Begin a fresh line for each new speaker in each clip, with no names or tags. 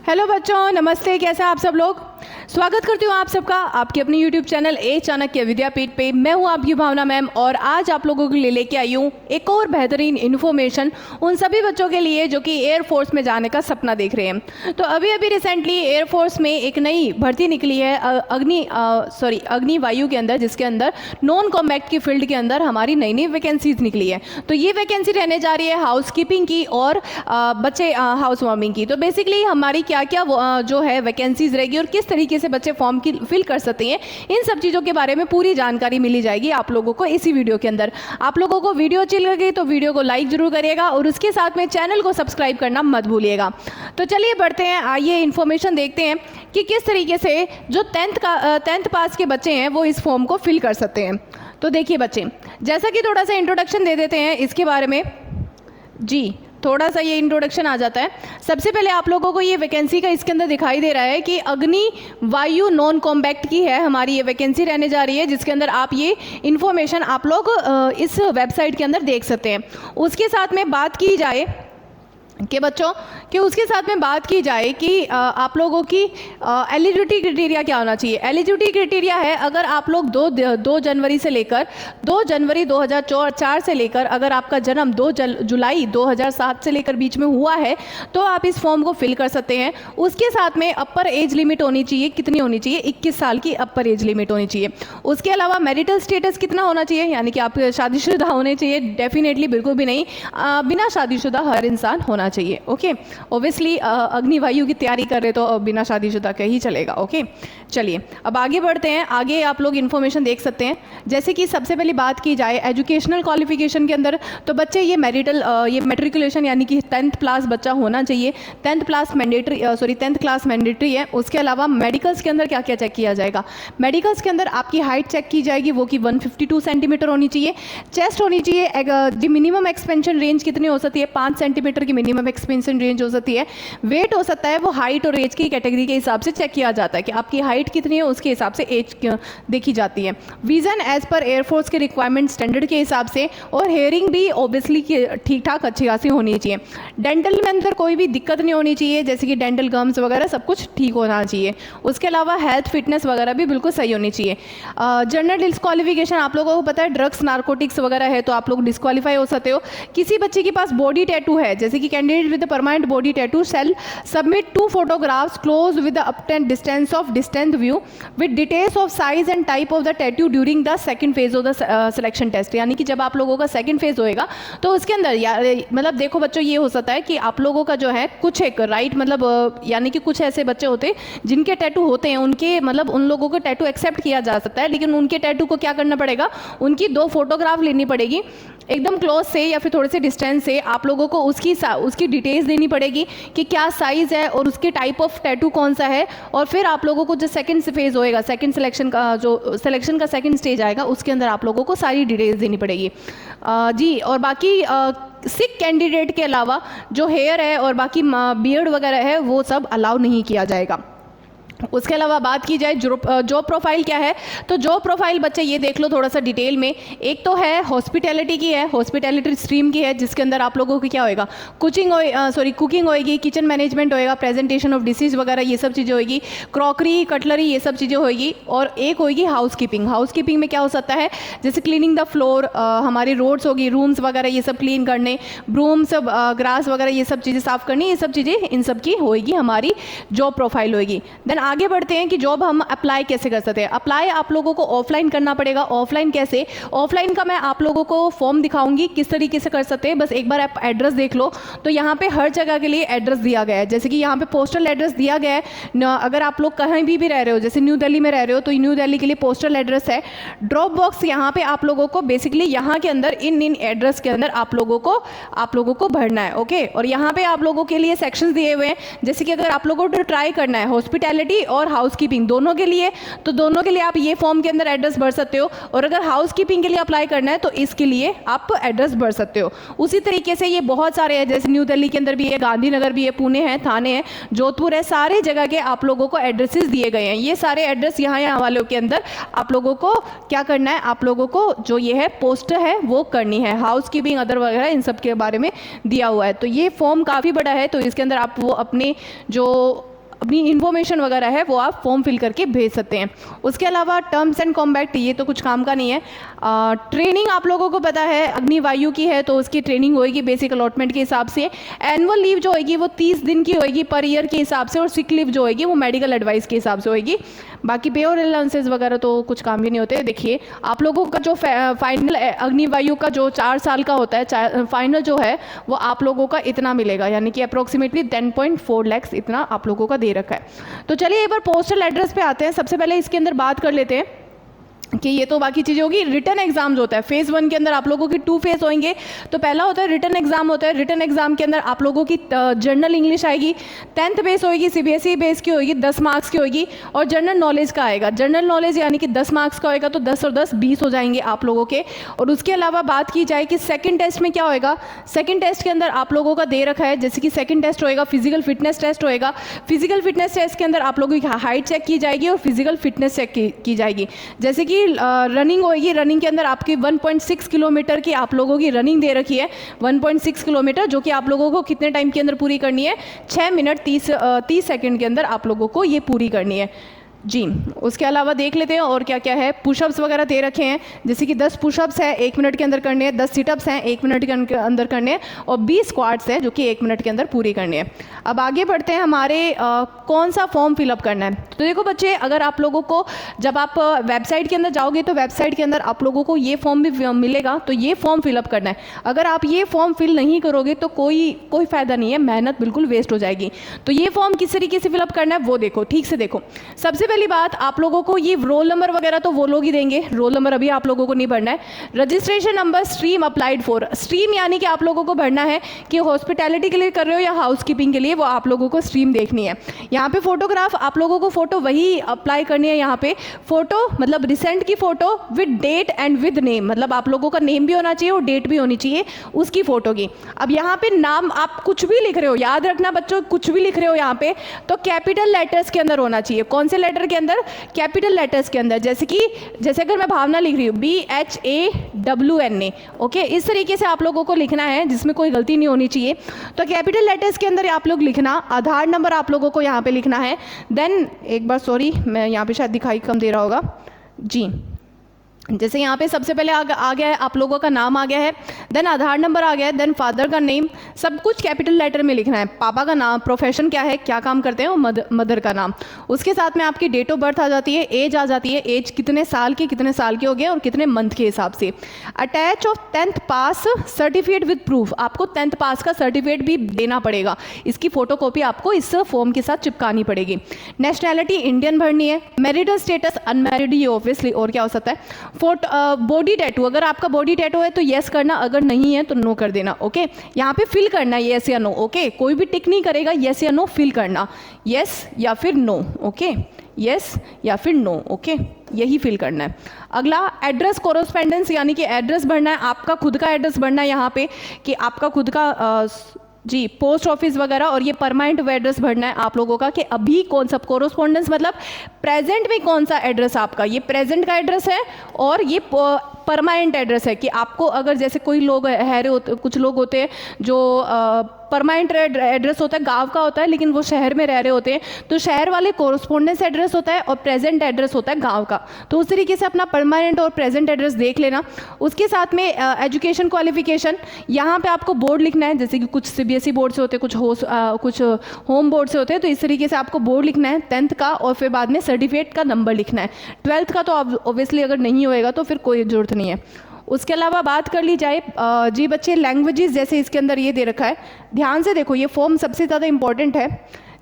Hello बच्चों, नमस्ते। कैसे हैं आप सब लोग? स्वागत करती हूँ आप सबका आपके अपने YouTube चैनल ए चाणक्य विद्यापीठ पे। मैं हूँ आपकी भावना मैम और आज आप लोगों के लिए लेके आई हूँ एक और बेहतरीन इन्फॉर्मेशन उन सभी बच्चों के लिए जो कि एयरफोर्स में जाने का सपना देख रहे हैं। तो अभी रिसेंटली एयरफोर्स में एक नई भर्ती निकली है अग्नि वायु के अंदर, जिसके अंदर नॉन कॉम्बैट की फील्ड के अंदर हमारी नई वैकेंसीज निकली है। तो ये वैकेंसी रहने जा रही है हाउस कीपिंग की और बच्चे हाउस वार्मिंग की। तो बेसिकली हमारी क्या क्या जो है वैकेंसीज रहेगी और किस तरीके से बच्चे फॉर्म की फिल कर सकते हैं, इन सब चीज़ों के बारे में पूरी जानकारी मिली जाएगी आप लोगों को इसी वीडियो के अंदर। आप लोगों को वीडियो अच्छी लगे तो वीडियो को लाइक जरूर करिएगा और उसके साथ में चैनल को सब्सक्राइब करना मत भूलिएगा। तो चलिए बढ़ते हैं, आइए इन्फॉर्मेशन देखते हैं कि किस तरीके से जो टेंथ पास के बच्चे हैं वो इस फॉर्म को फिल कर सकते हैं। तो देखिए बच्चे, जैसा कि थोड़ा सा इंट्रोडक्शन दे देते हैं इसके बारे में। जी, थोड़ा सा ये इंट्रोडक्शन आ जाता है। सबसे पहले आप लोगों को ये वैकेंसी का इसके अंदर दिखाई दे रहा है कि अग्नि वायु नॉन कॉम्बैट की है हमारी ये वैकेंसी रहने जा रही है, जिसके अंदर आप ये इन्फॉर्मेशन आप लोग इस वेबसाइट के अंदर देख सकते हैं। उसके साथ में बात की जाए कि बच्चों कि उसके साथ में बात की जाए कि आप लोगों की एलिजिबिलिटी क्राइटेरिया क्या होना चाहिए। एलिजिबिलिटी क्राइटेरिया है, अगर आप लोग 2 जनवरी से लेकर 2 जनवरी 2004 से लेकर अगर आपका जन्म 2 जुलाई 2007 से लेकर बीच में हुआ है तो आप इस फॉर्म को फिल कर सकते हैं। उसके साथ में अपर एज लिमिट होनी चाहिए, कितनी होनी चाहिए? 21 साल की अपर एज लिमिट होनी चाहिए। उसके अलावा मैरिटल स्टेटस कितना होना चाहिए, यानी कि आप शादीशुदा होने चाहिए? डेफिनेटली बिल्कुल भी नहीं, बिना शादीशुदा हर इंसान होना चाहिए। ओके, ऑब्वियसली अग्निवायु की तैयारी कर रहे तो बिना शादीशुदा के ही चलेगा। ओके, चलिए अब आगे बढ़ते हैं। आगे आप लोग इन्फॉर्मेशन देख सकते हैं। जैसे कि सबसे पहले बात की जाए एजुकेशनल क्वालिफिकेशन के अंदर, तो बच्चे ये मैट्रिकुलेशन यानी कि 10th क्लास बच्चा होना चाहिए। 10th क्लास मैंडेटरी है। उसके अलावा मेडिकल्स के अंदर क्या क्या चेक किया जाएगा? मेडिकल्स के अंदर आपकी हाइट चेक की जाएगी, वो कि 152 सेंटीमीटर होनी चाहिए। चेस्ट होनी चाहिए, मिनिमम एक्सपेंशन रेंज कितनी हो सकती है? 5 सेंटीमीटर की मिनिमम एक्सपेंशन रेंज हो सकती है। वेट हो सकता है, वो हाइट और एज की कैटेगरी के हिसाब से चेक किया जाता है कि आपकी हाइट कितनी है, उसके हिसाब से एज देखी जाती है। विजन एज पर एयरफोर्स के रिक्वायरमेंट स्टैंडर्ड के हिसाब से, और हेयरिंग भी ऑब्वियसली ठीक ठाक अच्छी खासी होनी चाहिए। डेंटल में अंदर कोई भी दिक्कत नहीं होनी चाहिए, जैसे कि डेंटल गम्स वगैरह सब कुछ ठीक होना चाहिए। उसके अलावा हेल्थ फिटनेस वगैरह भी बिल्कुल सही होनी चाहिए। जनरल डिस्क्वालिफिकेशन आप लोगों को पता है, ड्रग्स नार्कोटिक्स वगैरह है तो आप लोग डिस्क्वालीफाई हो सकते हो। किसी बच्चे के पास बॉडी टैटू है, जैसे कि candidate with permanent body tattoo shall submit 2 photographs close with the obtained distance of distant view with details of size and type of the tattoo during the second phase of the selection test। यानी कि जब आप लोगों का second phase होएगा तो उसके अंदर मतलब देखो बच्चों, ये हो सकता है कि आप लोगों का जो है कुछ एक राइट मतलब यानी कि कुछ ऐसे बच्चे होते हैं जिनके टैटू होते हैं, उनके मतलब उन लोगों को टैटू एक्सेप्ट किया जा सकता है, लेकिन उनके टैटू को क्या करना पड़ेगा? उनकी 2 फोटोग्राफ लेनी पड़ेगी एकदम क्लोज से या फिर थोड़े से डिस्टेंस से। आप लोगों को उसकी डिटेल्स देनी पड़ेगी कि क्या साइज़ है और उसके टाइप ऑफ टैटू कौन सा है। और फिर आप लोगों को जो सेकंड फेज होएगा, सेकंड सिलेक्शन का सेकंड स्टेज आएगा, उसके अंदर आप लोगों को सारी डिटेल्स देनी पड़ेगी। जी, और बाकी सिक कैंडिडेट के अलावा जो हेयर है और बाकी बियर्ड वगैरह है वो सब अलाउ नहीं किया जाएगा। उसके अलावा बात की जाए जॉब प्रोफाइल क्या है, तो जॉब प्रोफाइल बच्चे ये देख लो थोड़ा सा डिटेल में। एक तो है हॉस्पिटैलिटी की है, हॉस्पिटैलिटी स्ट्रीम की है, जिसके अंदर आप लोगों की क्या होएगा? कुकिंग होएगी, किचन मैनेजमेंट होएगा, प्रेजेंटेशन ऑफ डिशेज वगैरह ये सब चीज़ें होएगी, क्रॉकरी कटलरी ये सब चीज़ें होएगी। और एक होएगी हाउस कीपिंग में क्या हो सकता है? जैसे क्लीनिंग द फ्लोर, हमारी रोड्स होगी, रूम्स वगैरह ये सब क्लीन करने, ब्रूम्स ग्रास वगैरह ये सब चीज़ें साफ करनी, ये सब चीज़ें इन सब की होएगी हमारी जॉब प्रोफाइल होएगी। देन आगे बढ़ते हैं कि जॉब हम अप्लाई कैसे कर सकते हैं। अप्लाई आप लोगों को ऑफलाइन करना पड़ेगा। ऑफलाइन कैसे? ऑफलाइन का मैं आप लोगों को फॉर्म दिखाऊंगी किस तरीके से कर सकते हैं। बस एक बार आप एड्रेस देख लो, तो यहाँ पे हर जगह के लिए एड्रेस दिया गया है। जैसे कि यहाँ पे पोस्टल एड्रेस दिया गया है। अगर आप लोग कहीं भी रह रहे हो, जैसे न्यू दिल्ली में रह रहे हो, तो न्यू दिल्ली के लिए पोस्टल एड्रेस है। ड्रॉप बॉक्स यहाँ पे आप लोगों को बेसिकली यहाँ के अंदर इन एड्रेस के अंदर आप लोगों को भरना है। ओके, और यहाँ पे आप लोगों के लिए सेक्शंस दिए हुए हैं। जैसे कि अगर आप लोगों को ट्राई करना है हॉस्पिटैलिटी और हाउसकीपिंग दोनों के लिए, तो दोनों के लिए आप ये फॉर्म के अंदर एड्रेस भर सकते हो। और अगर हाउसकीपिंग के लिए अप्लाई करना है तो इसके लिए आप एड्रेस भर सकते हो। उसी तरीके से ये बहुत सारे हैं, जैसे न्यू दिल्ली के अंदर भी है, गांधीनगर भी है, पुणे है, थाने है, जोधपुर है, सारे जगह के आप लोगों को एड्रेसेस दिए गए हैं। ये सारे एड्रेस यहाँ वालों के अंदर आप लोगों को क्या करना है? आप लोगों को जो ये है पोस्ट है वो करनी है, हाउसकीपिंग अदर वगैरह इन सब के बारे में दिया हुआ है। तो ये फॉर्म काफ़ी बड़ा है, तो इसके अंदर आप वो अपने जो अपनी इन्फॉर्मेशन वगैरह है वो आप फॉर्म फिल करके भेज सकते हैं। उसके अलावा टर्म्स एंड कॉम्बैक्ट ये तो कुछ काम का नहीं है। ट्रेनिंग आप लोगों को पता है अग्निवायु की है, तो उसकी ट्रेनिंग होएगी बेसिक अलॉटमेंट के हिसाब से। एनुअल लीव जो होएगी वो 30 दिन की होएगी पर ईयर के हिसाब से, और सिक लीव जो होएगी वो मेडिकल एडवाइस के हिसाब से होएगी। बाकी पे और अलाउंसेस वगैरह तो कुछ काम ही नहीं होते। देखिए आप लोगों का जो फाइनल अग्निवायु का जो 4 साल का होता है, फाइनल जो है वो आप लोगों का इतना मिलेगा, यानी कि अप्रोक्सीमेटली 10.4 लाख इतना आप लोगों का दे रखा है। तो चलिए एक बार पोस्टल एड्रेस पे आते हैं। सबसे पहले इसके अंदर बात कर लेते हैं कि ये तो बाकी चीज़ें होगी। रिटर्न एग्जाम्स होता है फेज़ 1 के अंदर, आप लोगों की 2 फेज़ होंगे। तो पहला होता है रिटर्न एग्जाम होता है। रिटर्न एग्जाम के अंदर आप लोगों की जनरल इंग्लिश आएगी, 10th बेस होगी, CBSE बेस की होगी, 10 मार्क्स की होगी, और जनरल नॉलेज का आएगा। जनरल नॉलेज यानी कि 10 मार्क्स का होएगा, तो 10 और 10 20 हो जाएंगे आप लोगों के। और उसके अलावा बात की जाए कि सेकंड टेस्ट में क्या होएगा, सेकंड टेस्ट के अंदर आप लोगों का दे रखा है, जैसे कि सेकंड टेस्ट होएगा फिजिकल फिटनेस टेस्ट होएगा। फिजिकल फिटनेस टेस्ट के अंदर आप लोगों की हाइट चेक की जाएगी और फिजिकल फिटनेस चेक की जाएगी। जैसे कि रनिंग होगी, रनिंग के अंदर आपकी 1.6 किलोमीटर की आप लोगों की रनिंग दे रखी है, 1.6 किलोमीटर, जो कि आप लोगों को कितने टाइम के अंदर पूरी करनी है, 6 मिनट 30 सेकंड के अंदर आप लोगों को ये पूरी करनी है जी। उसके अलावा देख लेते हैं और क्या क्या है। पुशअप्स वगैरह दे रखे हैं, जैसे कि 10 पुशअप्स है 1 मिनट के अंदर करने हैं, 10 सिटअप्स हैं 1 मिनट के अंदर करने हैं, और 20 स्क्वाट्स है जो कि 1 मिनट के अंदर पूरी करनी है। अब आगे बढ़ते हैं हमारे कौन सा फॉर्म फिलअप करना है। तो देखो बच्चे, अगर आप लोगों को जब आप वेबसाइट के अंदर जाओगे तो वेबसाइट के अंदर आप लोगों को ये फॉर्म भी मिलेगा, तो ये फॉर्म फिलअप करना है। अगर आप ये फॉर्म फिल नहीं करोगे तो कोई फ़ायदा नहीं है, मेहनत बिल्कुल वेस्ट हो जाएगी। तो ये फॉर्म किस तरीके से फिलअप करना है वो देखो, ठीक से देखो। सबसे पहली बात, आप लोगों को ये रोल नंबर वगैरह तो वो लोग ही देंगे, रोल नंबर अभी आप लोगों को नहीं भरना है। Registration number, stream applied for, stream यानी कि आप लोगों को भरना है कि हॉस्पिटैलिटी के लिए कर रहे हो या हाउसकीपिंग के लिए, वो आप लोगों को स्ट्रीम देखनी है। यहाँ पे फोटोग्राफ आप लोगों को फोटो वही अप्लाई करनी है। यहाँ पे फोटो मतलब रिसेंट की photo with date and with name, मतलब आप लोगों का नेम भी होना चाहिए और डेट भी होनी चाहिए उसकी फोटो की। अब यहाँ पे नाम आप कुछ भी लिख रहे हो, याद रखना बच्चों, कुछ भी लिख रहे हो यहाँ पे तो कैपिटल लेटर्स के अंदर होना चाहिए। कौन से लेटर के अंदर, कैपिटल लेटर्स के अंदर। जैसे अगर मैं भावना लिख रही हूँ BHAWNA, ओके, इस तरीके से आप लोगों को लिखना है जिसमें कोई गलती नहीं होनी चाहिए। तो कैपिटल लेटर्स के अंदर आप लोग लिखना, आधार नंबर आप लोगों को यहाँ पे लिखना है। देन एक बार, सॉरी मैं यहाँ पे शायद दिखाई कम दे रहा होगा जी, जैसे यहाँ पे सबसे पहले आ गया है आप लोगों का नाम आ गया है, देन आधार नंबर आ गया है, देन फादर का नेम, सब कुछ कैपिटल लेटर में लिखना है। पापा का नाम, प्रोफेशन क्या है, क्या काम करते हैं, और मदर का नाम। उसके साथ में आपकी डेट ऑफ बर्थ आ जाती है, एज आ जाती है, एज कितने साल के हो गए और कितने मंथ के हिसाब से। Attach of 10th pass certificate with proof, आपको 10th पास का सर्टिफिकेट भी देना पड़ेगा, इसकी फोटोकॉपी आपको इस फॉर्म के साथ चिपकानी पड़ेगी। नेशनैलिटी इंडियन भरनी है। मैरिटल स्टेटस अनमैरिड, ये ऑब्वियसली और क्या हो सकता है। बॉडी टैटू, अगर आपका बॉडी टैटू है तो येस करना, अगर नहीं है तो नो कर देना, ओके। यहाँ पे फिल करना है येस या नो, ओके, कोई भी टिक नहीं करेगा, येस या नो फिल करना, येस या फिर नो, ओके, येस या फिर नो, ओके, यही फिल करना है। अगला एड्रेस कोरोस्पेंडेंस, यानी कि एड्रेस भरना है, आपका खुद का एड्रेस भरना है यहाँ पे कि आपका खुद का जी पोस्ट ऑफिस वगैरह, और ये परमानेंट एड्रेस भरना है आप लोगों का कि अभी कौन सा कोरोस्पोंडेंस, मतलब प्रेजेंट में कौन सा एड्रेस आपका, ये प्रेजेंट का एड्रेस है और ये परमानेंट एड्रेस है कि आपको अगर जैसे कोई लोग कुछ लोग होते हैं जो परमानेंट एड्रेस होता है, गांव का होता है लेकिन वो शहर में रह रहे होते हैं, तो शहर वाले कोरोस्पोंडेंस एड्रेस होता है और प्रेजेंट एड्रेस होता है गांव का। तो उस तरीके से अपना परमानेंट और प्रेजेंट एड्रेस देख लेना। उसके साथ में एजुकेशन क्वालिफिकेशन, यहाँ पे आपको बोर्ड लिखना है, जैसे कि कुछ CBSE बोर्ड से होते हैं, कुछ होम बोर्ड से होते हैं, तो इस तरीके से आपको बोर्ड लिखना है 10th का, और फिर बाद में सर्टिफिकेट का नंबर लिखना है। 12th का तो ऑब्वियसली अगर नहीं होएगा तो फिर कोई ज़रूरत नहीं है। उसके अलावा बात कर ली जाए जी बच्चे, लैंग्वेजेस, जैसे इसके अंदर ये दे रखा है, ध्यान से देखो, ये फॉर्म सबसे ज़्यादा इंपॉर्टेंट है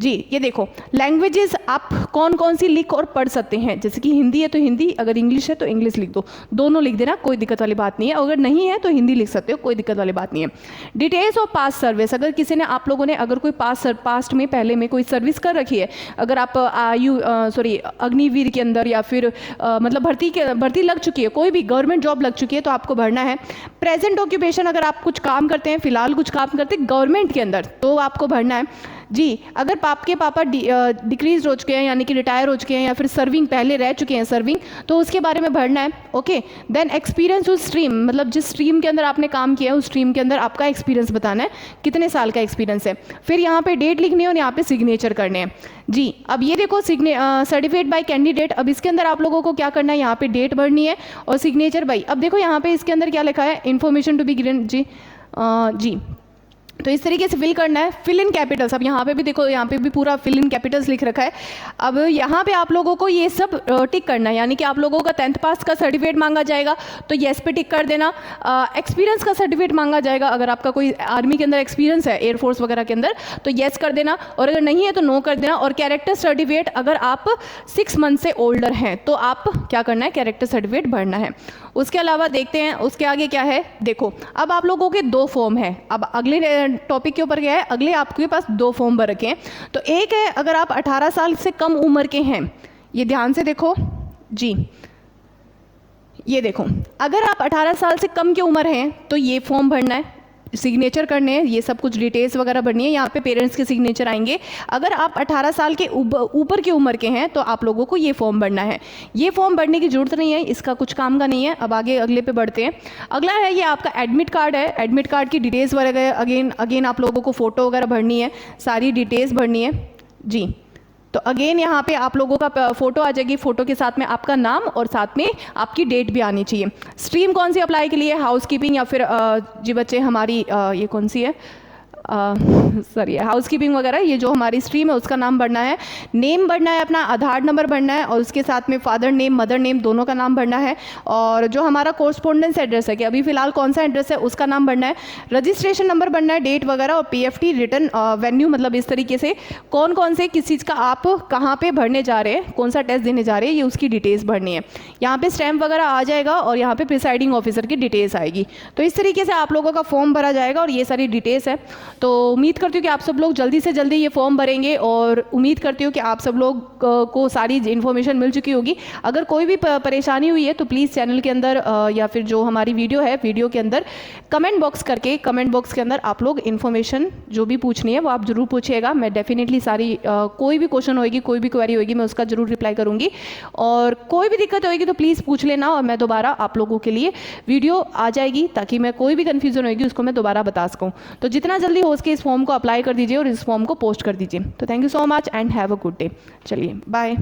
जी। ये देखो लैंग्वेजेस आप कौन कौन सी लिख और पढ़ सकते हैं, जैसे कि हिंदी है तो हिंदी, अगर इंग्लिश है तो इंग्लिश लिख दो, दोनों लिख देना, कोई दिक्कत वाली बात नहीं है। अगर नहीं है तो हिंदी लिख सकते हो, कोई दिक्कत वाली बात नहीं है। डिटेल्स ऑफ पास्ट सर्विस, अगर किसी ने, आप लोगों ने अगर कोई पास्ट में पहले में कोई सर्विस कर रखी है, अगर आप अग्निवीर के अंदर या फिर मतलब भर्ती लग चुकी है, कोई भी गवर्नमेंट जॉब लग चुकी है तो आपको भरना है। प्रेजेंट ऑक्यूपेशन, अगर आप कुछ काम करते हैं, फिलहाल कुछ काम करते हैं गवर्नमेंट के अंदर, तो आपको भरना है। जी, अगर आपके पापा डिक्रीज हो चुके हैं यानी कि रिटायर हो चुके हैं या फिर सर्विंग पहले रह चुके हैं सर्विंग, तो उसके बारे में भरना है। ओके, देन एक्सपीरियंस उस स्ट्रीम, मतलब जिस स्ट्रीम के अंदर आपने काम किया है उस स्ट्रीम के अंदर आपका एक्सपीरियंस बताना है, कितने साल का एक्सपीरियंस है। फिर यहाँ पे डेट लिखनी है और यहाँ पे सिग्नेचर करने हैं। जी, अब ये देखो सर्टिफिकेट बाय कैंडिडेट, अब इसके अंदर आप लोगों को क्या करना है, यहाँ पे डेट भरनी है और सिग्नेचर बाई। अब देखो यहाँ पे इसके अंदर क्या लिखा है, इन्फॉर्मेशन टू बी गिवन। जी जी, तो इस तरीके से फिल करना है, फिल इन कैपिटल्स। अब यहाँ पे भी देखो, यहाँ पे भी पूरा फिल इन कैपिटल्स लिख रखा है। अब यहाँ पे आप लोगों को ये सब टिक करना है, यानी कि आप लोगों का 10th पास का सर्टिफिकेट मांगा जाएगा तो येस पे टिक कर देना। एक्सपीरियंस का सर्टिफिकेट मांगा जाएगा, अगर आपका कोई आर्मी के अंदर एक्सपीरियंस है, एयरफोर्स वगैरह के अंदर, तो येस कर देना, और अगर नहीं है तो नो कर देना। और कैरेक्टर सर्टिफिकेट, अगर आप 6 मंथ से ओल्डर हैं तो आप क्या करना है, कैरेक्टर सर्टिफिकेट भरना है। उसके अलावा देखते हैं उसके आगे क्या है। देखो, अब आप लोगों के 2 फॉर्म है। अब अगले टॉपिक के ऊपर क्या है, अगले आपके पास 2 फॉर्म भर रखे हैं। तो एक है, अगर आप 18 साल से कम उम्र के हैं, ये ध्यान से देखो जी, ये देखो, अगर आप 18 साल से कम की उम्र हैं तो ये फॉर्म भरना है, सिग्नेचर करने हैं, ये सब कुछ डिटेल्स वगैरह भरनी है। यहाँ पे पेरेंट्स के सिग्नेचर आएंगे। अगर आप 18 साल के ऊपर की उम्र के हैं तो आप लोगों को ये फॉर्म भरना है। ये फॉर्म भरने की जरूरत नहीं है, इसका कुछ काम का नहीं है। अब आगे अगले पे बढ़ते हैं। अगला है ये आपका एडमिट कार्ड है। एडमिट कार्ड की डिटेल्स वगैरह अगेन आप लोगों को फ़ोटो वगैरह भरनी है, सारी डिटेल्स भरनी है जी। तो अगेन यहाँ पे आप लोगों का फ़ोटो आ जाएगी, फ़ोटो के साथ में आपका नाम और साथ में आपकी डेट भी आनी चाहिए। स्ट्रीम कौन सी अप्लाई के लिए, हाउस कीपिंग या फिर जी बच्चे हमारी ये कौन सी है, सॉरी हाउस कीपिंग वगैरह, ये जो हमारी स्ट्रीम है उसका नाम भरना है। नेम भरना है, अपना आधार नंबर भरना है, और उसके साथ में फादर नेम मदर नेम दोनों का नाम भरना है। और जो हमारा कोरस्पोंडेंस एड्रेस है कि अभी फ़िलहाल कौन सा एड्रेस है उसका नाम भरना है। रजिस्ट्रेशन नंबर भरना है, डेट वगैरह, और PFT रिटर्न वेन्यू, मतलब इस तरीके से कौन कौन से किस चीज़ का आप कहाँ पर भरने जा रहे हैं, कौन सा टेस्ट देने जा रहे हैं, ये उसकी डिटेल्स भरनी है। यहाँ पर स्टैम्प वगैरह आ जाएगा और यहाँ पर प्रिसाइडिंग ऑफिसर की डिटेल्स आएगी। तो इस तरीके से आप लोगों का फॉर्म भरा जाएगा और ये सारी डिटेल्स है। तो उम्मीद करती हूँ कि आप सब लोग जल्दी से जल्दी ये फॉर्म भरेंगे, और उम्मीद करती हूँ कि आप सब लोग को सारी इन्फॉर्मेशन मिल चुकी होगी। अगर कोई भी परेशानी हुई है तो प्लीज़ चैनल के अंदर या फिर जो हमारी वीडियो है, वीडियो के अंदर कमेंट बॉक्स के अंदर आप लोग इन्फॉर्मेशन जो भी पूछनी है वो आप ज़रूर पूछिएगा। मैं डेफिनेटली सारी कोई भी क्वेश्चन होगी, कोई भी क्वेरी होगी, मैं उसका ज़रूर रिप्लाई करूँगी। और कोई भी दिक्कत होगी तो प्लीज़ पूछ लेना, और मैं दोबारा आप लोगों के लिए वीडियो आ जाएगी ताकि मैं कोई भी कन्फ्यूज़न होगी उसको मैं दोबारा बता सकूँ। तो जितना जल्दी हो सके इस फॉर्म को अप्लाई कर दीजिए और इस फॉर्म को पोस्ट कर दीजिए। तो thank you so much and have a good day. चलिए बाय।